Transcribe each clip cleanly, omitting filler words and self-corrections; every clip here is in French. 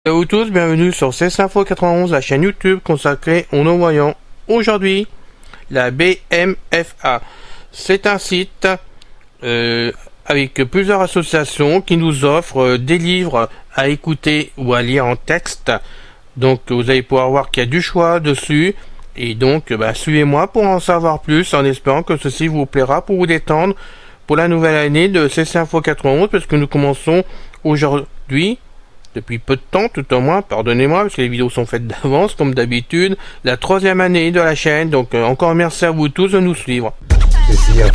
Salut à tous, bienvenue sur CES-Info 91, la chaîne YouTube consacrée aux non-voyants. Aujourd'hui, la BMFA. C'est un site avec plusieurs associations qui nous offrent des livres à écouter ou à lire en texte. Donc vous allez pouvoir voir qu'il y a du choix dessus. Et donc suivez-moi pour en savoir plus, en espérant que ceci vous plaira pour vous détendre pour la nouvelle année de CES-Info 91, parce que nous commençons aujourd'hui, depuis peu de temps, tout au moins, pardonnez-moi, parce que les vidéos sont faites d'avance, comme d'habitude, la 3e année de la chaîne. Donc encore merci à vous tous de nous suivre. La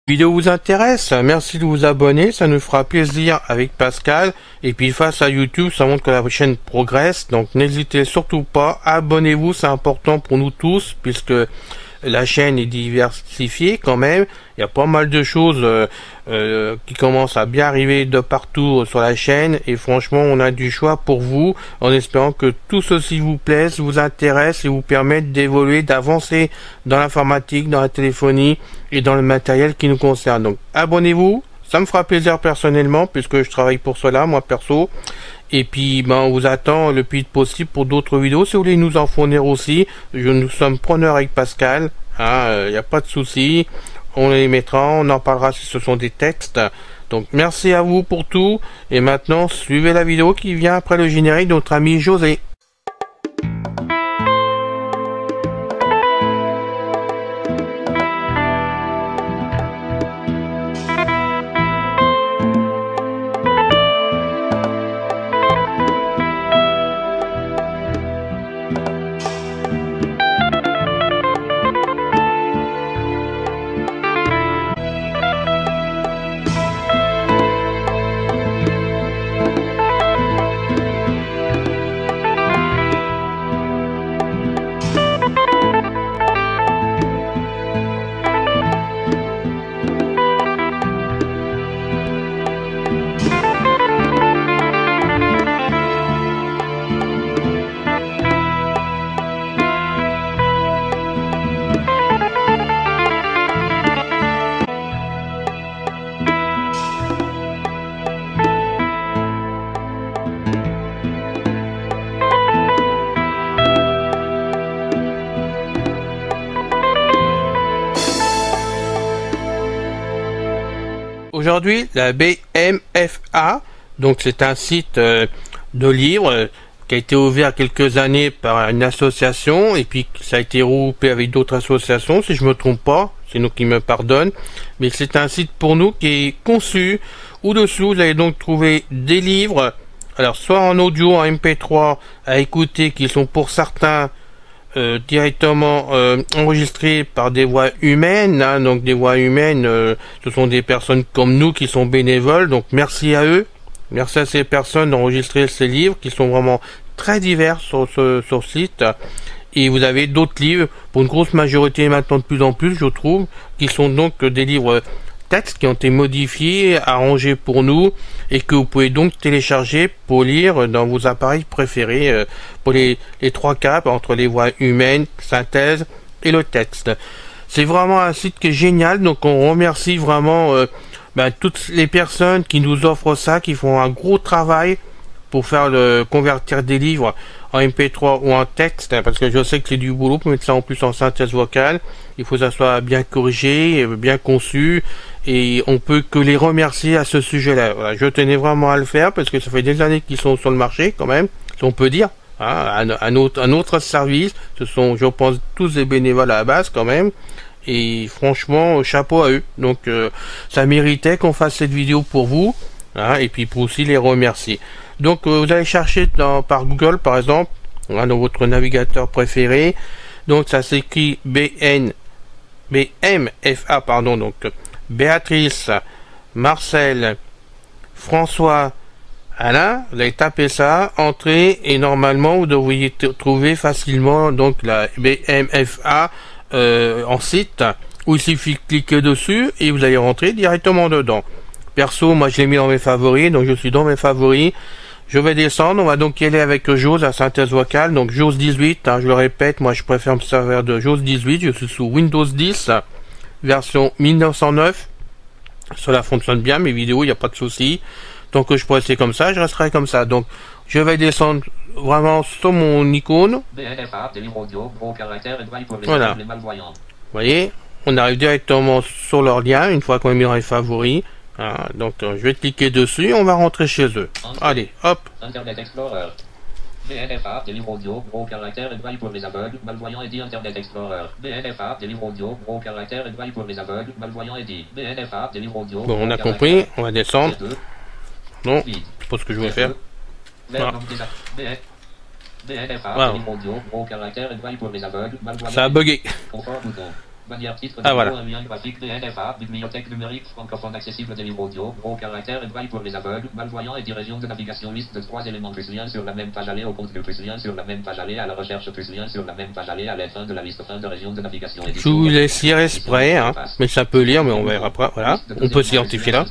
vidéo vous intéresse, merci de vous abonner, ça nous fera plaisir avec Pascal. Et puis face à YouTube, ça montre que la chaîne progresse, donc n'hésitez surtout pas, abonnez-vous, c'est important pour nous tous, puisque la chaîne est diversifiée quand même. Il y a pas mal de choses qui commencent à bien arriver de partout sur la chaîne, et franchement on a du choix pour vous, en espérant que tout ceci vous plaise, vous intéresse et vous permette d'évoluer, d'avancer dans l'informatique, dans la téléphonie et dans le matériel qui nous concerne. Donc abonnez-vous, ça me fera plaisir personnellement, puisque je travaille pour cela, moi perso. Et puis on vous attend le plus vite possible pour d'autres vidéos. Si vous voulez nous en fournir aussi, nous sommes preneurs avec Pascal, il n'y a pas de souci, on les mettra, on en parlera si ce sont des textes. Donc merci à vous pour tout, et maintenant suivez la vidéo qui vient après le générique de notre ami José. Aujourd'hui, la BMFA, donc c'est un site de livres qui a été ouvert il y a quelques années par une association, et puis ça a été regroupé avec d'autres associations, si je me trompe pas, c'est nous qui me pardonnent, mais c'est un site pour nous qui est conçu. Au-dessous, vous allez donc trouver des livres, alors soit en audio, en MP3 à écouter, qui sont pour certains directement enregistrés par des voix humaines, donc des voix humaines, ce sont des personnes comme nous qui sont bénévoles, donc merci à eux, merci à ces personnes d'enregistrer ces livres qui sont vraiment très divers sur ce site. Et vous avez d'autres livres, pour une grosse majorité maintenant, de plus en plus je trouve, qui sont donc des livres textes qui ont été modifiés, arrangés pour nous, et que vous pouvez donc télécharger pour lire dans vos appareils préférés, pour les 3 cas, entre les voix humaines, synthèse et le texte. C'est vraiment un site qui est génial, donc on remercie vraiment toutes les personnes qui nous offrent ça, qui font un gros travail pour faire convertir des livres en MP3 ou en texte, parce que je sais que c'est du boulot pour mettre ça en plus en synthèse vocale. Il faut que ça soit bien corrigé, bien conçu, et on peut que les remercier à ce sujet-là. Voilà, je tenais vraiment à le faire, parce que ça fait des années qu'ils sont sur le marché quand même, si on peut dire, un autre service. Ce sont, je pense, tous des bénévoles à la base quand même, et franchement chapeau à eux. Donc ça méritait qu'on fasse cette vidéo pour vous, et puis pour aussi les remercier. Donc vous allez chercher par Google par exemple, dans votre navigateur préféré. Donc ça s'écrit BMFA, pardon, donc Béatrice, Marcel, François, Alain. Vous allez taper ça, entrer, et normalement vous devriez trouver facilement donc la BMFA en site, où il suffit de cliquer dessus et vous allez rentrer directement dedans. Perso, moi je l'ai mis dans mes favoris, donc je suis dans mes favoris. Je vais descendre, on va donc y aller avec JAWS, la synthèse vocale, donc JAWS 18, je le répète, moi je préfère me servir de JAWS 18, je suis sous Windows 10, version 1909, Cela fonctionne bien, mes vidéos, il n'y a pas de souci. Tant que je peux rester comme ça, je resterai comme ça. Donc, je vais descendre vraiment sur mon icône. Voilà. Vous voyez, on arrive directement sur leur lien, une fois qu'on est mis dans les favoris. Voilà. Donc, je vais cliquer dessus, on va rentrer chez eux. Allez, hop. Internet Explorer. BNFA, des livres audio, gros caractère, étoile pour les aveugles, malvoyants et dit Internet Explorer. BNFA, des livres audio, gros caractère, étoile pour les aveugles, malvoyants et dit BNFA, des livres audio. Bon, on a compris, on va descendre. Non, c'est pas ce que je voulais faire. Voilà. BNFA, des livres audio, gros caractère, étoile pour les aveugles, malvoyants. Ça a bugué. Bannière titre de voilà. un lien graphique BNFA, bibliothèque numérique francophone accessible des livres audio, gros caractère, étoile pour les aveugles, malvoyants et régions de navigation, liste de 3 éléments plus lien sur la même page aller au contenu plus lien sur la même page aller à la recherche plus lien sur la même page aller à la fin de la liste fin de région de navigation. Je vous laisse lire exprès, hein, mais ça peut lire, mais on verra après. Voilà, on peut s'identifier là.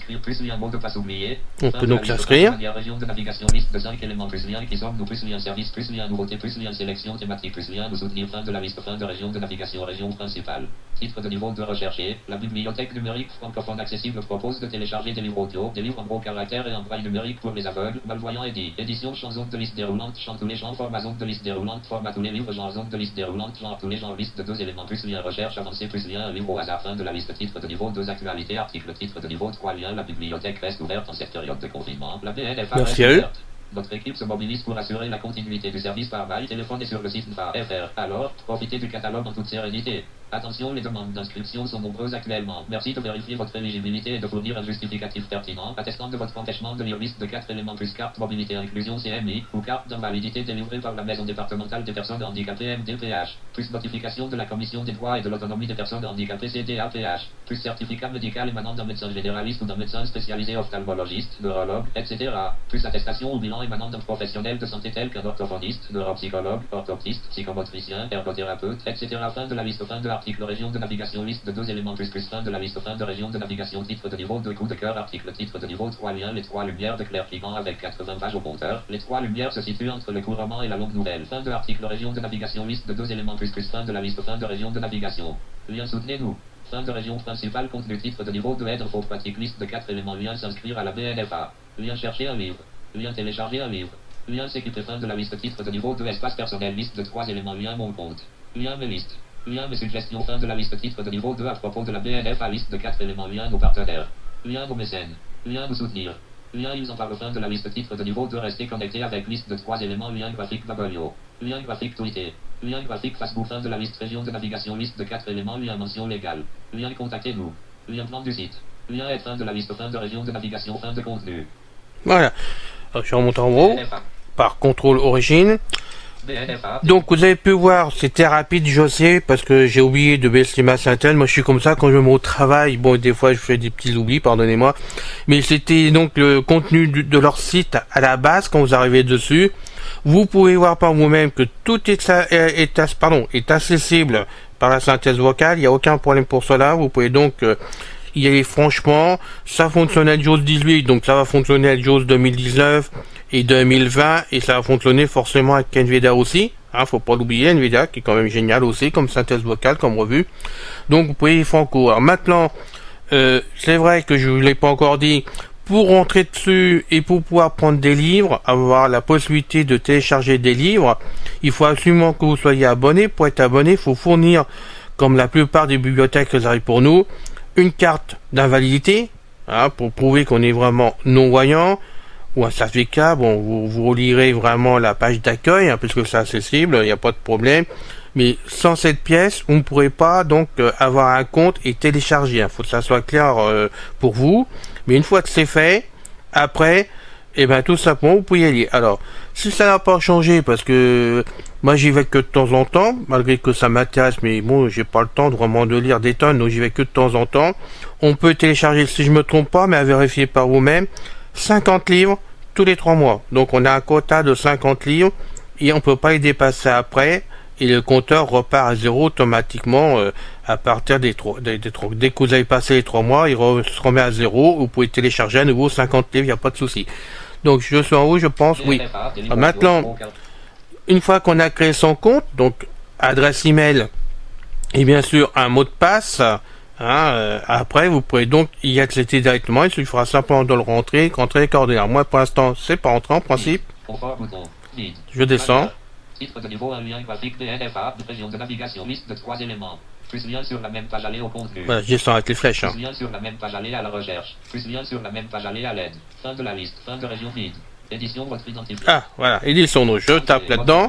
On peut donc s'inscrire. Région de navigation, liste de 5 éléments plus lien qui sont nous plus lien service plus lien nouveauté plus lien sélection thématique plus lien nous soutenir fin de la liste fin de région de navigation région principale. Titre de niveau de rechercher. La bibliothèque numérique francophone accessible propose de télécharger des livres audio, des livres en gros caractères et en braille numérique pour les aveugles, malvoyants et dit. Édition champ zone de liste déroulante, champ tous les champs, format zone de liste déroulante, format tous les livres, genre zone de liste déroulante, genre tous les genres, liste de 2 éléments plus lien recherche avancée plus lien, un livre au hasard fin de la liste, titre de niveau 2 actualité, article titre de niveau 3 lien, la bibliothèque reste ouverte en cette période de confinement. La BNFA reste ouverte. Votre équipe se mobilise pour assurer la continuité du service par bail, téléphone et sur le site FR. Alors, profitez du catalogue en toute sérénité. Attention, les demandes d'inscription sont nombreuses actuellement. Merci de vérifier votre éligibilité et de fournir un justificatif pertinent attestant de votre empêchement de lire liste de 4 éléments plus carte mobilité inclusion CMI ou carte d'invalidité délivrée par la Maison départementale des personnes handicapées MDPH. Plus notification de la Commission des droits et de l'autonomie des personnes handicapées CDAPH. Plus certificat médical émanant d'un médecin généraliste ou d'un médecin spécialisé ophtalmologiste, neurologue, etc. Plus attestation ou bilan émanant d'un professionnel de santé tel qu'un orthophoniste, neuropsychologue, orthoptiste, psychomotricien, ergothérapeute, etc. Fin de la liste fin de article région de navigation liste de 2 éléments plus fin de la liste fin de région de navigation titre de niveau 2 coup de cœur article titre de niveau 3 lien les 3 lumières de clair cliquant avec 80 pages au compteur. Les 3 lumières se situent entre le court roman et la longue nouvelle. Fin de article région de navigation liste de 2 éléments plus fin de la liste fin de région de navigation. Lien soutenez-nous. Fin de région principale contenu titre de niveau 2 aide pour pratique liste de 4 éléments lien s'inscrire à la BNFA. Lien chercher un livre. Lien télécharger un livre. Lien s'équiper fin de la liste titre de niveau 2 espace personnel liste de 3 éléments lien mon compte. Lien mes listes. Lien mes suggestions fin de la liste titre de niveau 2 à propos de la BNFA liste de 4 éléments lien nos partenaires. Lien nos mécènes. Lien nous soutenir. Lien ils en parlent fin de la liste titre de niveau 2 rester connecté avec liste de 3 éléments lien graphique Babelio. Lien graphique tweeté. Lien graphique Facebook fin de la liste région de navigation liste de 4 éléments lien mention légale. Lien contactez-nous. Lien plan du site. Lien être fin de la liste fin de région de navigation fin de contenu. Voilà. Alors, je remonte en haut. Par contrôle origine. Donc vous avez pu voir, c'était rapide, je sais, parce que j'ai oublié de baisser ma synthèse. Moi je suis comme ça quand je me mets au travail. Bon, des fois je fais des petits oublis, pardonnez-moi. Mais c'était donc le contenu de leur site à la base quand vous arrivez dessus. Vous pouvez voir par vous-même que tout est accessible par la synthèse vocale. Il n'y a aucun problème pour cela. Vous pouvez donc y aller franchement. Ça fonctionne à JAWS 18, donc ça va fonctionner à JAWS 2019 et 2020, et ça va fonctionner forcément avec NVIDIA aussi. Hein, faut pas l'oublier, NVIDIA qui est quand même génial aussi comme synthèse vocale, comme revue. Donc vous pouvez y faire en cours. Alors maintenant, c'est vrai que je ne vous l'ai pas encore dit. Pour rentrer dessus et pour pouvoir prendre des livres, avoir la possibilité de télécharger des livres, il faut absolument que vous soyez abonné. Pour être abonné, il faut fournir, comme la plupart des bibliothèques arrivent pour nous, une carte d'invalidité, hein, pour prouver qu'on est vraiment non-voyant, ou un certificat. Bon, vous relirez vraiment la page d'accueil, hein, puisque c'est accessible, il n'y a pas de problème. Mais sans cette pièce, vous ne pourrez pas donc avoir un compte et télécharger. Il faut que ça soit clair pour vous. Mais une fois que c'est fait, après, et ben tout simplement, vous pouvez y aller. Alors, si ça n'a pas changé, parce que moi j'y vais que de temps en temps, malgré que ça m'intéresse, mais bon, j'ai pas le temps de vraiment de lire des tonnes, donc j'y vais que de temps en temps. On peut télécharger, si je me trompe pas, mais à vérifier par vous-même, 50 livres tous les 3 mois. Donc on a un quota de 50 livres et on peut pas y dépasser après. Et le compteur repart à 0 automatiquement à partir des 3. Dès que vous avez passé les 3 mois, il se remet à 0. Vous pouvez télécharger à nouveau 50 livres, il n'y a pas de souci. Donc je suis en haut, je pense, oui. Alors, maintenant, une fois qu'on a créé son compte, donc adresse email et bien sûr un mot de passe, Hein, après, vous pouvez donc y accéder directement. Il suffira simplement de le rentrer les coordonnées. Moi, pour l'instant, c'est pas rentré en principe. Confort bouton. Vide. Je descends. Titre de niveau, un lien graphique BNFA, région de navigation, liste de 3 éléments. Plus lien sur la même page aller au contenu. Voilà, je descends avec les flèches. Hein. Plus lien sur la même page aller à la recherche. Plus lien sur la même page aller à l'aide. Fin de la liste. Fin de région vide. Édition votre identifiant. Ah, voilà, édition. Donc, je tape là-dedans.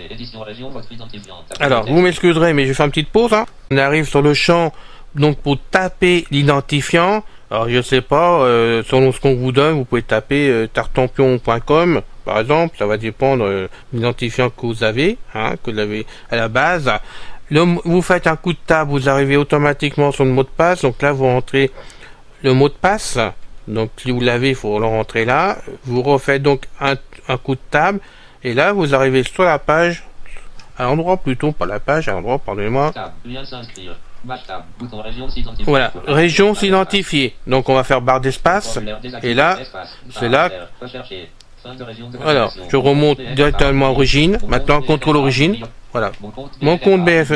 Édition région votre identifiant. Alors, vous m'excuserez, mais je vais faire une petite pause. Hein. On arrive sur le champ, donc pour taper l'identifiant. Alors, je sais pas, selon ce qu'on vous donne, vous pouvez taper tartampion.com, par exemple. Ça va dépendre de l'identifiant que vous avez, hein, que vous avez à la base. Vous faites un coup de table, vous arrivez automatiquement sur le mot de passe. Donc là, vous rentrez le mot de passe. Donc si vous l'avez, il faut le rentrer là. Vous refaites donc un coup de table. Et là, vous arrivez sur la page. À l'endroit plutôt, pas la page, à l'endroit, pardonnez-moi. Voilà, région s'identifier. Donc on va faire barre d'espace. Et là, c'est là. Alors, je remonte directement à origine. Maintenant, contrôle origine. Voilà. Mon compte BMFA.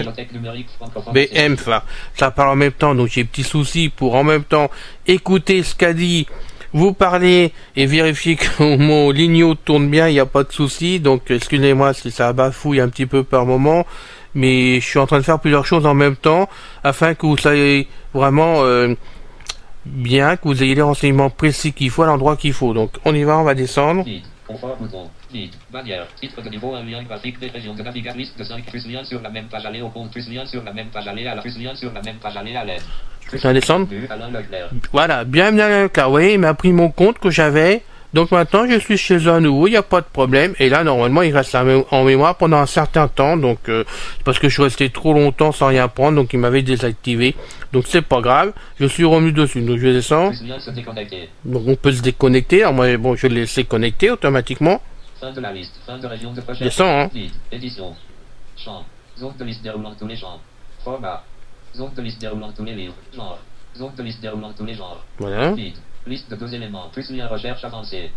Ça parle en même temps, donc j'ai petit souci pour en même temps écouter ce qu'a dit, vous parler et vérifier que mon lignot tourne bien, il n'y a pas de souci. Donc, excusez-moi si ça bafouille un petit peu par moment, mais je suis en train de faire plusieurs choses en même temps afin que vous soyez vraiment bien, que vous ayez les renseignements précis qu'il faut à l'endroit qu'il faut. Donc, on y va, on va descendre. Confort bouton. Vide. Bannière. Titre de niveau, un lien graphique des régions de navigation, liste de 5 plus lien sur la même page aller au compte, plus lien sur la même page aller à la, plus lien sur la même page aller à l'aide. Je vais descendre. Alain Leclerc. Voilà, bienvenue à Leclerc. Vous voyez, il m'a pris mon compte que j'avais. Donc maintenant, je suis chez eux à nouveau, il n'y a pas de problème. Et là, normalement, il reste en mémoire pendant un certain temps. Donc, parce que je suis resté trop longtemps sans rien prendre, donc il m'avait désactivé. Donc, c'est pas grave. Je suis revenu dessus. Donc, je descends. Donc, on peut se déconnecter. Alors, moi, bon, je l'ai laissé connecter automatiquement. Fin de la liste. Fin de région de recherche. Descends, hein. Édition. Champ. Zone de liste déroulant tous les champs. Format. Zone de liste déroulant tous les livres. Genre. Zone de liste déroulant tous les genres. Voilà. Vide. Liste de 2 éléments. Plus lien recherche avancée.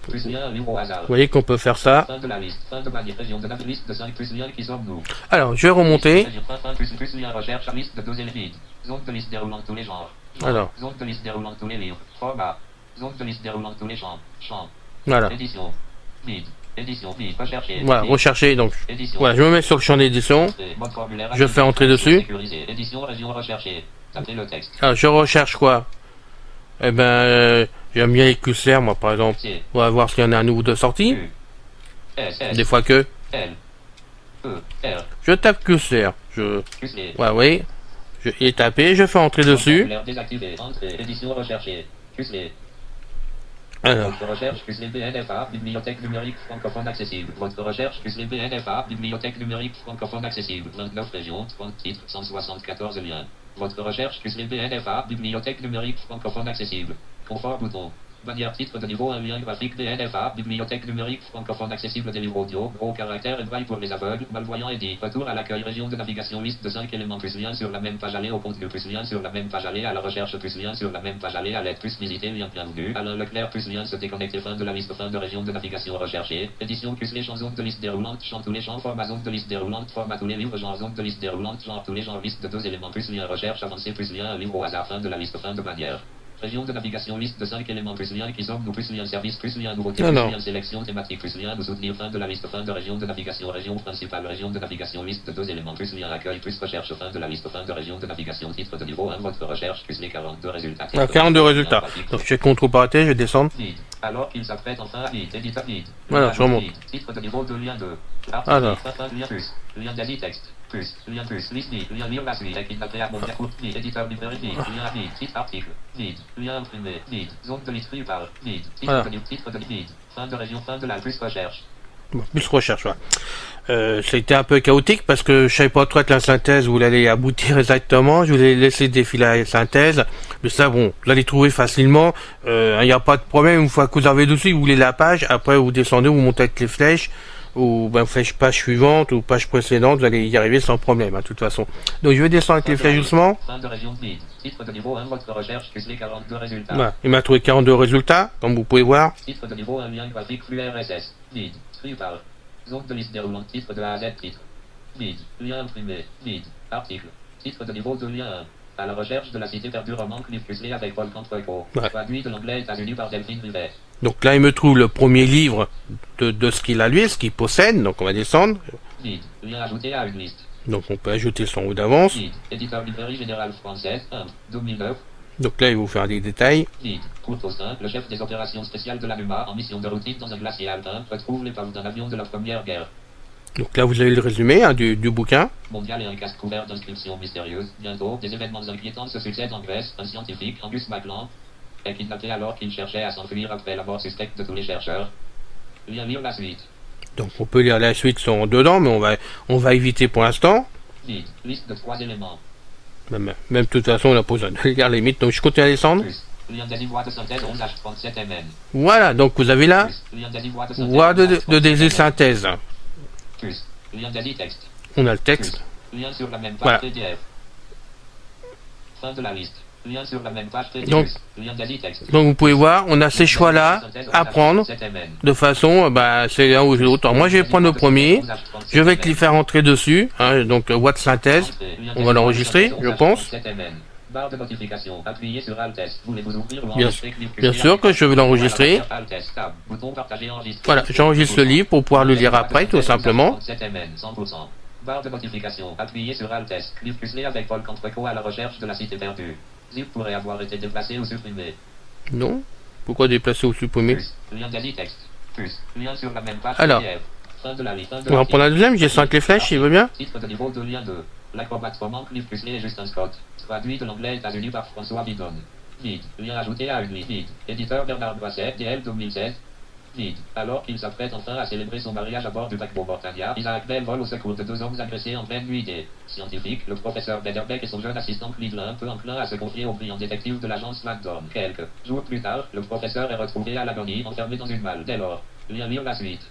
Plus lien un livre au hasard. Vous voyez qu'on peut faire ça. Fin de la liste. Fin de bannière. Région de la liste de 5 plus lien qui sommes-nous. Alors, je vais remonter. Plus lien recherche liste de 2 éléments. Zone de liste déroulant tous les genres. Alors. Zone de liste déroulant tous les livres. Format. Zone de liste déroulant tous les champs. Champ. Voilà. Édition. Vide. Édition. Vide. Rechercher. Voilà, rechercher. Donc, Édition. voilà, je me mets sur le champ d'édition. Je fais entrer dessus. Édition, région recherchée. Tapez le texte. Alors, je recherche quoi? Eh ben, j'aime bien les QCR, moi, par exemple. On va voir s'il y en a un nouveau de sortie. Des fois que. Je tape QCR. Ouais, oui. Je ai tapé, je fais entrer dessus. Édition recherchée. Alors. Votre recherche BNFA, bibliothèque numérique francophone accessible. Votre recherche BNFA, bibliothèque numérique francophone accessible. 29 régions, 30 titres, 174 liens. Votre recherche BNFA, bibliothèque numérique francophone accessible. Confort bouton. Bannière titre de niveau, un lien graphique BNFA, bibliothèque numérique francophone accessible des livres audio, gros caractères et braille pour les aveugles, malvoyants et dit. Retour à l'accueil, région de navigation, liste de 5 éléments, plus lien sur la même page aller au contenu, plus lien sur la même page aller à la recherche, plus lien sur la même page aller à l'aide, plus visiter, lien bienvenu. Alain Leclerc, plus lien se déconnecter, fin de la liste, fin de région de navigation recherchée. Édition plus les champs, zone de liste déroulante, champ tous les champs, format zone de liste déroulante, format tous les livres, genre zone de liste déroulante, genre tous les genres, liste de 2 éléments, plus lien recherche avancée, plus lien un livre au hasard, fin de la liste, fin de bannière. Région de navigation, liste de 5 éléments, plus lien qui sommes-nous, plus lien service, plus lien nouveauté, plus lien sélection thématique, plus lien nous soutenir, fin de la liste, fin de région de navigation, région principale, région de navigation, liste de 2 éléments, plus lien accueil, plus recherche, fin de la liste, fin de région de navigation, titre de niveau 1, votre recherche, plus les 42 résultats. 42 résultats. Donc je fais contrôle par je vais descendre. Alors qu'il s'apprête enfin, éditeur vide. Voilà, je remonte. Titre de niveau 2, lien 2. Alors. Lien plus. Lien d'avis texte. Plus. Lien plus. Liste vide. Lien lire la suite. Éditeur vide. Éditeur numérique vide. Lien vide. Titre article. Vide. Lien imprimé. Vide. Zone de liste vue par. Vide. Titre de vide. Fin de région. Fin de la plus recherche. Bon, plus recherche, ouais. C'était un peu chaotique parce que je savais pas trop avec la synthèse où vous allez aboutir exactement. Je vous ai laissé défiler la synthèse. Mais ça, bon, vous allez trouver facilement. Il n'y a pas de problème. Une fois que vous avez dessus, vous voulez la page. Après, vous descendez, vous montez avec les flèches. Ou ben, flèche page suivante ou page précédente. Vous allez y arriver sans problème, hein, de toute façon. Donc, je vais descendre avec les flèches doucement. Fin de région vide. Titre de niveau 1, votre recherche, plus les 42 résultats. Ouais, il m'a trouvé 42 résultats, comme vous pouvez voir. Titre de niveau 1, lien graphique, flux RSS. Vide. Flux par. Zone de liste déroulante, titre de A à Z, titre. Vide. Lien imprimé. Vide. Article. Titre de niveau 2, lien À la recherche de la cité perdue, roman Cliff Cussler avec Paul Cantreco. Ouais. Traduit de l'anglais États-Unis par Delphine Rivet. Donc là, il me trouve le premier livre de ce qu'il a lu, ce qu'il possède. Donc on va descendre. Guide. Lien ajouté à une liste. Donc on peut ajouter son haut d'avance. Guide. Éditeur Librairie Générale Française 1. 2009. Donc là, il va vous faire des détails. Guide. Kurt Austin, le chef des opérations spéciales de la NUMA en mission de routine dans un glacier alpin, retrouve l'épave d'un avion de la Première Guerre. Donc là, vous avez le résumé hein, du bouquin. Mondial et un casque couvert d'inscriptions mystérieuses. Bientôt, des événements inquiétants se succèdent en Grèce. Un scientifique, Angus MacLand, est kidnappé alors qu'il cherchait à s'enfuir après la mort suspecte de tous les chercheurs. Lire la suite. Donc on peut lire la suite sont dedans, mais on va éviter pour l'instant. Guide. Liste de 3 éléments. Même de toute façon, on a pas besoin de lire les mythes. Donc je continue à descendre. Plus. Lien d'anivoie de synthèse 11H37MN. Voilà, donc vous avez là, Plus. Lien d'anivoie de synthèse voie de 11H37MN. désynthèse. Plus. Lien d'anitexte. On a le texte. Plus. Lien sur la même page Voilà. PDF. Fin de la liste. Lien sur la même page PDF. Donc- Lien d'anitexte. Donc vous pouvez voir, on a ces choix-là à prendre de façon, c'est l'un ou l'autre. Alors, moi, je vais prendre le premier. Je vais les faire entrer dessus. Hein, donc voie de synthèse. On va l'enregistrer, je pense. Barre de notification. Appuyez sur Alt S. Voulez-vous ouvrir ou Bien- enregistrer Cliff bien Cussler sûr que je vais l'enregistrer. Alt S, tab. Bouton partager, enregistrer. Voilà, j'enregistre le livre pour pouvoir le lire après, tout simplement. 100%. Barre de notification. Appuyez sur Alt S. Cliff Cussler avec Paul Cantreco à la recherche de la cité perdue. Zip pourrait avoir été déplacé ou supprimé. Non. Pourquoi déplacer ou supprimer? Plus. Lien d'anitexte. Plus. Lien sur la même page Alors. PDF. Fin de la liste. On va prendre la deuxième, j'ai 5 les flèches, il veut bien. Titre de niveau 2, lien 2. L'acrobate roman Cliff Cussler et Justin Scott. Traduit de l'anglais États-Unis par François Bidon. Guide. Lien ajouté à une liste. Guide. Éditeur Bernard Brasset, DL 2016. Guide. Alors qu'il s'apprête enfin à célébrer son mariage à bord du paquebot Mortania, Isaac Bell vole au secours de 2 hommes agressés en pleine nuitée. Scientifique, le professeur Bederbeck et son jeune assistant Cleveland, peu enclin à se confier au brillant détective de l'agence Smackdown. Quelques jours plus tard, le professeur est retrouvé à l'agonie, enfermé dans une malle. Dès lors, lire la suite.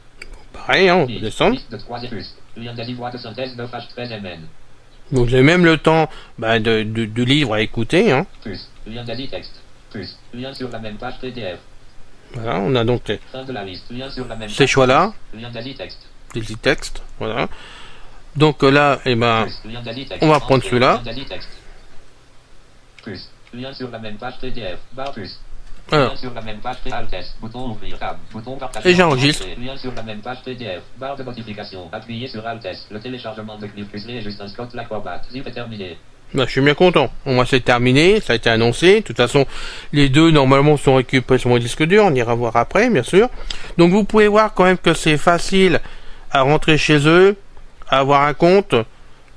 Pareil, hein, on peut Guide. descendre. Liste de 3 et plus. Lien d'anivoie de synthèse 9H13MN. Donc j'ai même le temps du livre à écouter. Hein. Plus. Lien d'anitexte. Plus. Lien sur la même page PDF. Voilà, on a donc Fin de la liste. Lien sur la même ces choix-là, Lien d'anitexte. des petits textes. Voilà. Donc là, Plus. Lien d'anitexte. on va prendre Entrée. celui-là. Lien d'anitexte. Plus. Lien sur la même page PDF. Barre plus. Alors. Lien sur la même page Alt S. Bouton ouvrir. Tab. Bouton partager. Et j'enregistre. Entrée. Lien sur la même page PDF. Barre de notification. Appuyez sur Alt S. Le téléchargement de Cliff Cussler et Justin Scott l'acrobate. Zip est terminé. Je suis bien content. Au moins c'est terminé, ça a été annoncé. De toute façon, les deux normalement sont récupérés sur mon disque dur. On ira voir après, bien sûr. Donc vous pouvez voir quand même que c'est facile à rentrer chez eux, à avoir un compte,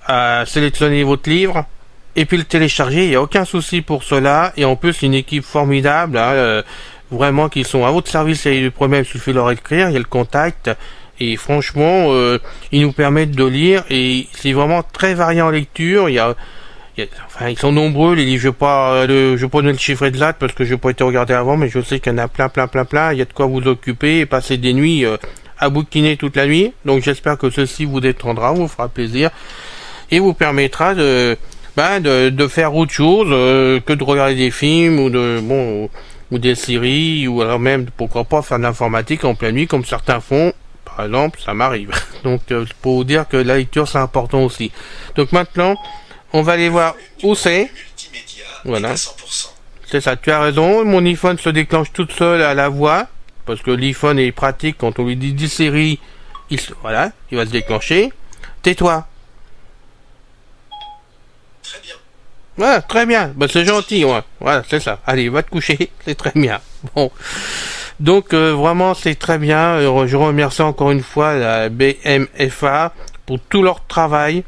à sélectionner votre livre et puis le télécharger. Il n'y a aucun souci pour cela. Et en plus, une équipe formidable, hein, vraiment qui sont à votre service. S'il y a des problèmes, il suffit de leur écrire. Il y a le contact. Et franchement, ils nous permettent de lire. Et c'est vraiment très varié en lecture. Enfin, ils sont nombreux, les livres. Je vais pas donner le chiffre exact parce que je n'ai pas été regardé avant, mais je sais qu'il y en a plein. Il y a de quoi vous occuper et passer des nuits à bouquiner toute la nuit. Donc j'espère que ceci vous détendra, vous fera plaisir et vous permettra de faire autre chose que de regarder des films ou des séries, ou alors même pourquoi pas faire de l'informatique en pleine nuit comme certains font. Par exemple, ça m'arrive. Donc pour vous dire que la lecture c'est important aussi. Donc maintenant, on va aller voir où c'est. Voilà. C'est ça, tu as raison. Mon iPhone se déclenche toute seule à la voix. Parce que l'iPhone est pratique. Quand on lui dit 10 séries, il va se déclencher. Tais-toi. Très bien. Voilà, très bien. C'est gentil. Ouais. Voilà, c'est ça. Allez, va te coucher. C'est très bien. Bon. Donc, vraiment, c'est très bien. Je remercie encore une fois la BMFA pour tout leur travail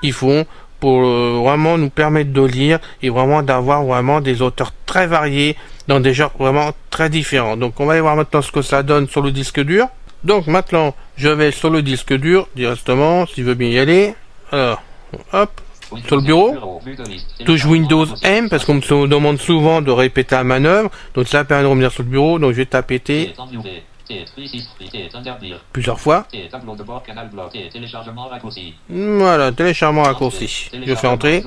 qu'ils font pour vraiment nous permettre de lire et vraiment d'avoir vraiment des auteurs très variés dans des genres vraiment très différents. Donc on va aller voir maintenant ce que ça donne sur le disque dur. Donc maintenant je vais sur le disque dur directement, s'il veut bien y aller. Alors, hop, sur le bureau, touche Windows M parce qu'on me demande souvent de répéter la manœuvre, donc ça permet de revenir sur le bureau, donc je vais taper T plusieurs fois. Voilà, téléchargement raccourci. Je fais entrer.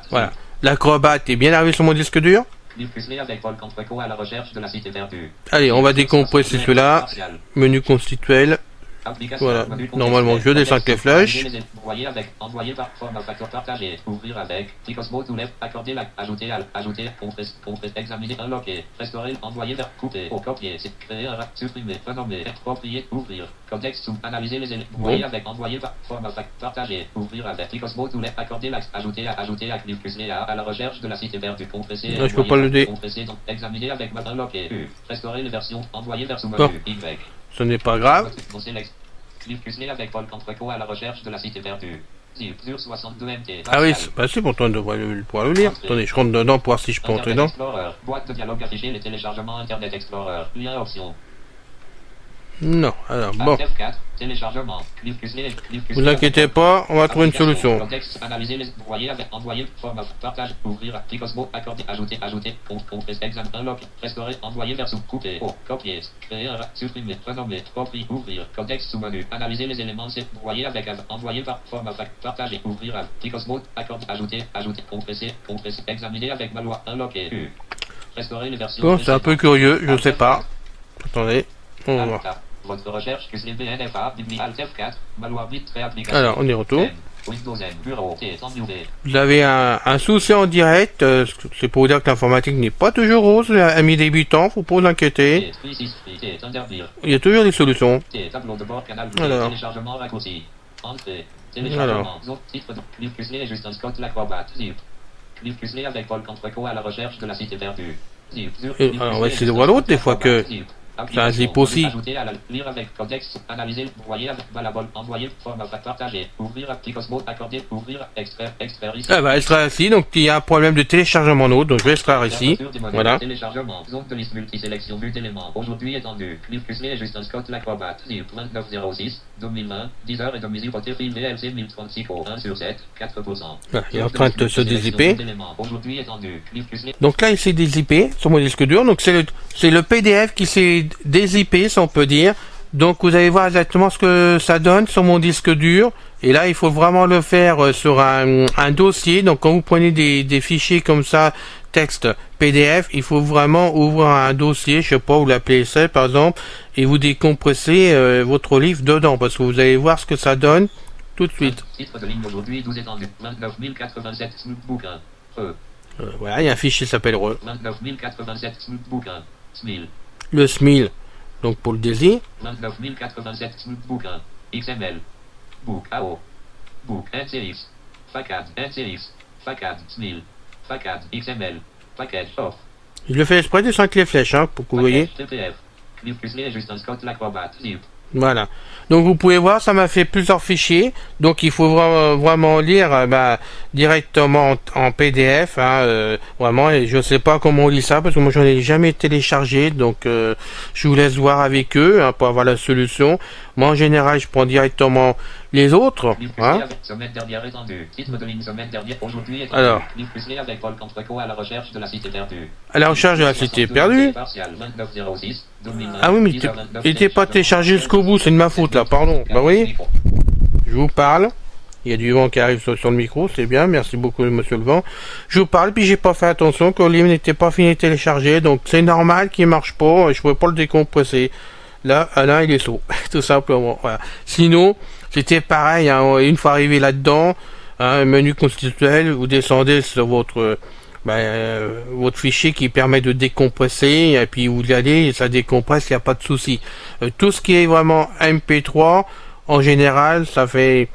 Voilà, l'acrobate est bien arrivé sur mon disque dur. Allez, on va décompresser cela. Menu constituel. Application. Voilà. Menu contexte. Normalement, je descends avec les flèches. Envoyer avec. Envoyer par format facteur partagé. Ouvrir avec. Ticosmo to left. Accorder la. Ajouter à. Ajouter. Compresse. Examiner. Unlocker. Restaurer. Envoyer vers. Couper. Copier. Créer. Supprimer. Renommer. Exproprier. Ouvrir. Contexte. Analyser les éléments. Envoyer avec. Envoyer par format facteur partagé. Ouvrir avec. Ticosmo to left. Accorder la. Ajouter à. Ajouter à. Clip plus à la recherche de la cité perdue. Compresser. Non, je peux pas le dé. Compresser. Examiner avec. Unlocker. Restaurer les versions. Envoyer vers sous-menu. Y. Ce n'est pas grave. Clip plus avec Paul Contreco à la recherche de la cité perdue. Zip sur 62 MT. Ah oui, c'est possible, pourtant on devrait pouvoir le lire. Attendez, je rentre dedans pour voir si je peux entrer dedans. Explorer. Boîte de dialogue affichée, les téléchargements Internet Explorer. Lien option. Non, alors bon. F4, téléchargement. Vous inquiétez pas, on va trouver une solution. Contexte, analyser les envoyer avec envoyer, format, partage, ouvrir, Ticosmo, accorder, ajouter, compresser, examen, unlock, restaurer, envoyer vers sous, couper, copier, créer, supprimer, renommer, copier, ouvrir, contexte sous-menu, analyser les éléments, c'est envoyer avec, envoyer par format, partager, ouvrir, Ticosmo, accorder, ajouter, compresser, examiner avec Malois, unlocker, restaurer les versions. Bon, c'est un peu curieux, je sais pas. Attendez, on va voir. Votre recherche QCBNFA, Alt F4, Maloir Bit, Réapplication. Alors, on y retourne. Windows M, Bureau, Vous avez un souci en direct, c'est pour vous dire que l'informatique n'est pas toujours rose, amis débutants, faut pas vous inquiéter. Il y a toujours des solutions. Tableau de bord, canal, alors. téléchargement raccourci. Entrée, téléchargement, titre de Clip Cusley et Justin Scott, l'acrobate, zip. Clip Cusley avec Paul Contreco à la recherche de la cité perdue. Zip. Alors, on va essayer de voir l'autre, des fois que... C'est un zip aussi. Ajouter à la lire avec contexte, analyser, envoyer avec valable, envoyer, format, partager, ouvrir, Ticosmo, accorder, ouvrir, extraire ici. Ah bah, extraire ici, donc il y a un problème de téléchargement d'autre, donc je vais extraire ici. Voilà. Téléchargement, zone de liste multisélection, vue d'éléments, aujourd'hui étendu, Clip Cusley et Justin Scott, l'acrobate, zip, 2906, 2020, 10h30, hypothèse VLC 1036, 1 sur 7, 4%. Voilà, il est en train de se dézipper. Aujourd'hui étendu, Clip Cusley. Donc là, il s'est dézippé sur mon disque dur, donc c'est le PDF qui s'est dézippé, si on peut dire. Donc vous allez voir exactement ce que ça donne sur mon disque dur. Et là, il faut vraiment le faire sur un dossier. Donc quand vous prenez des fichiers comme ça, texte PDF, il faut vraiment ouvrir un dossier, je sais pas, vous l'appelez ça par exemple, et vous décompressez votre livre dedans, parce que vous allez voir ce que ça donne tout de suite. Titre de ligne aujourd'hui 12 étendu, 29 087 bouquin. Voilà, il y a un fichier qui s'appelle 29 087 bouquin. SMIL. Le SMIL, donc pour le désir. 29 087 bouquin. XML. Book AO. Book NCX. FACAD NCX. FACAD SMIL. FACAD XML. Package off. Je le fais exprès de 5 les flèches, hein, pour que vous voyez. TPF. Clip Cusley et Justin Scott, l'acrobate. Zip. Voilà. Donc vous pouvez voir, ça m'a fait plusieurs fichiers. Donc il faut vraiment lire directement en PDF. Hein, vraiment, et je sais pas comment on lit ça parce que moi j'en ai jamais téléchargé. Donc je vous laisse voir avec eux hein, pour avoir la solution. Moi en général, je prends directement les autres. Hein. Alors, à la recherche de la cité perdue. Ah oui, mais il n'était pas téléchargé jusqu'au bout, c'est de ma faute là, pardon. Bah oui, je vous parle. Il y a du vent qui arrive sur le micro, c'est bien, merci beaucoup monsieur le vent. Je vous parle, puis j'ai pas fait attention que le livre n'était pas fini de télécharger, donc c'est normal qu'il marche pas, je pouvais pas le décompresser. Là, Alain, il est saut, tout simplement. Voilà. Sinon, c'était pareil, hein, une fois arrivé là-dedans, hein, menu constitutionnel, vous descendez sur votre fichier qui permet de décompresser, et puis vous y allez, et ça décompresse, il n'y a pas de souci. Tout ce qui est vraiment MP3, en général, ça fait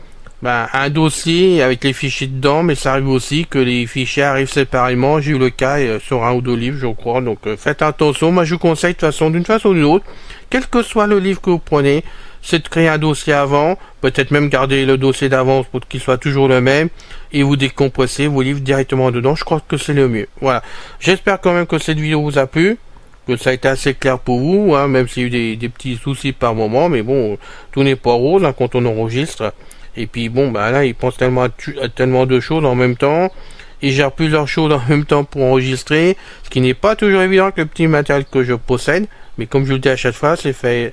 un dossier avec les fichiers dedans, mais ça arrive aussi que les fichiers arrivent séparément. J'ai eu le cas sur un ou deux livres, je crois, donc faites attention. Moi, je vous conseille d'une façon ou d'une autre, quel que soit le livre que vous prenez, c'est de créer un dossier avant, peut-être même garder le dossier d'avance pour qu'il soit toujours le même, et vous décompressez vos livres directement dedans. Je crois que c'est le mieux. Voilà. J'espère quand même que cette vidéo vous a plu, que ça a été assez clair pour vous, hein, même s'il y a eu des petits soucis par moment, mais bon, tout n'est pas rose hein, quand on enregistre. Et puis bon, là, il pense tellement à tellement de choses en même temps. Il gère plusieurs choses en même temps pour enregistrer, ce qui n'est pas toujours évident avec le petit matériel que je possède. Mais comme je le dis à chaque fois, c'est fait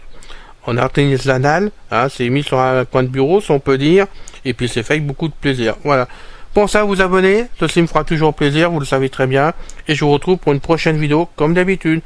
en artisanal, hein, c'est mis sur un coin de bureau, si on peut dire. Et puis c'est fait avec beaucoup de plaisir. Voilà. Pensez à vous abonner, ceci me fera toujours plaisir, vous le savez très bien. Et je vous retrouve pour une prochaine vidéo, comme d'habitude.